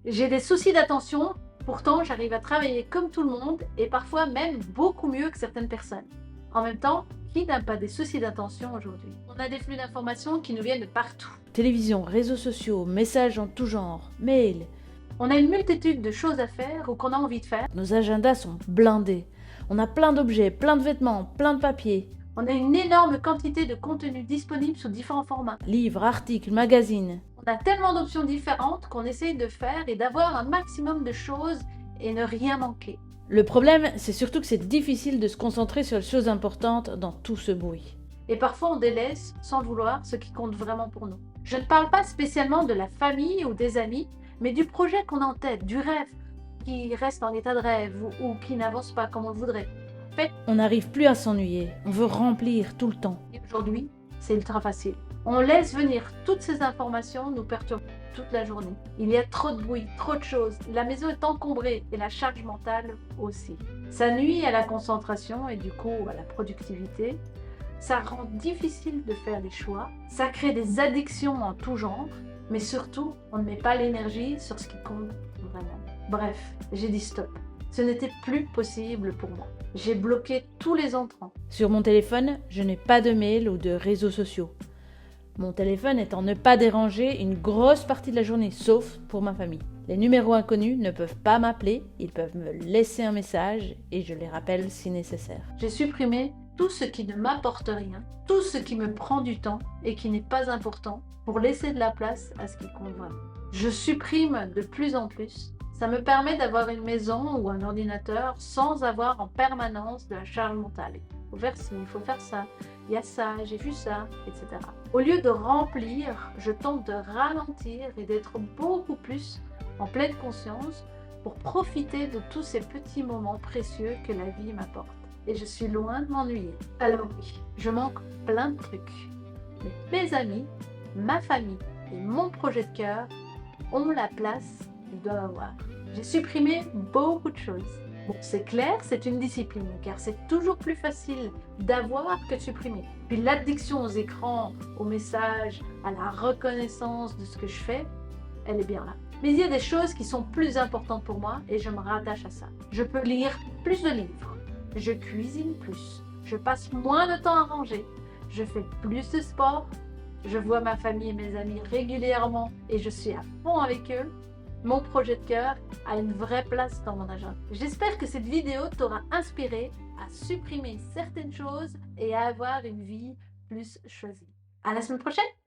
J'ai des soucis d'attention, pourtant j'arrive à travailler comme tout le monde et parfois même beaucoup mieux que certaines personnes. En même temps, qui n'a pas des soucis d'attention aujourd'hui? On a des flux d'informations qui nous viennent de partout. Télévision, réseaux sociaux, messages en tout genre, mails. On a une multitude de choses à faire ou qu'on a envie de faire. Nos agendas sont blindés. On a plein d'objets, plein de vêtements, plein de papiers. On a une énorme quantité de contenu disponible sous différents formats. Livres, articles, magazines. On a tellement d'options différentes qu'on essaye de faire et d'avoir un maximum de choses et ne rien manquer. Le problème, c'est surtout que c'est difficile de se concentrer sur les choses importantes dans tout ce bruit. Et parfois on délaisse, sans le vouloir, ce qui compte vraiment pour nous. Je ne parle pas spécialement de la famille ou des amis, mais du projet qu'on a en tête, du rêve qui reste en état de rêve ou qui n'avance pas comme on le voudrait. En fait, On n'arrive plus à s'ennuyer, on veut remplir tout le temps. aujourd'hui, c'est ultra facile. On laisse venir toutes ces informations nous perturber toute la journée. Il y a trop de bruit, trop de choses. La maison est encombrée et la charge mentale aussi. Ça nuit à la concentration et du coup à la productivité. Ça rend difficile de faire des choix. Ça crée des addictions en tout genre. Mais surtout, on ne met pas l'énergie sur ce qui compte vraiment. Bref, j'ai dit stop. Ce n'était plus possible pour moi. J'ai bloqué tous les entrants. Sur mon téléphone, je n'ai pas de mail ou de réseaux sociaux. Mon téléphone est en ne pas déranger une grosse partie de la journée, sauf pour ma famille. Les numéros inconnus ne peuvent pas m'appeler, ils peuvent me laisser un message et je les rappelle si nécessaire. J'ai supprimé tout ce qui ne m'apporte rien, tout ce qui me prend du temps et qui n'est pas important pour laisser de la place à ce qui compte vraiment. Je supprime de plus en plus. Ça me permet d'avoir une maison ou un ordinateur sans avoir en permanence de la charge mentale. Il faut faire ci, il faut faire ça, il y a ça, j'ai vu ça, etc. Au lieu de remplir, je tente de ralentir et d'être beaucoup plus en pleine conscience pour profiter de tous ces petits moments précieux que la vie m'apporte. Et je suis loin de m'ennuyer. Alors oui, je manque plein de trucs. Mais mes amis, ma famille et mon projet de cœur ont la place qu'ils doivent avoir. J'ai supprimé beaucoup de choses. Bon, c'est clair, c'est une discipline, car c'est toujours plus facile d'avoir que de supprimer. Puis l'addiction aux écrans, aux messages, à la reconnaissance de ce que je fais, elle est bien là. Mais il y a des choses qui sont plus importantes pour moi et je me rattache à ça. Je peux lire plus de livres, je cuisine plus, je passe moins de temps à ranger, je fais plus de sport, je vois ma famille et mes amis régulièrement et je suis à fond avec eux. Mon projet de cœur a une vraie place dans mon agenda. J'espère que cette vidéo t'aura inspiré à supprimer certaines choses et à avoir une vie plus choisie. À la semaine prochaine!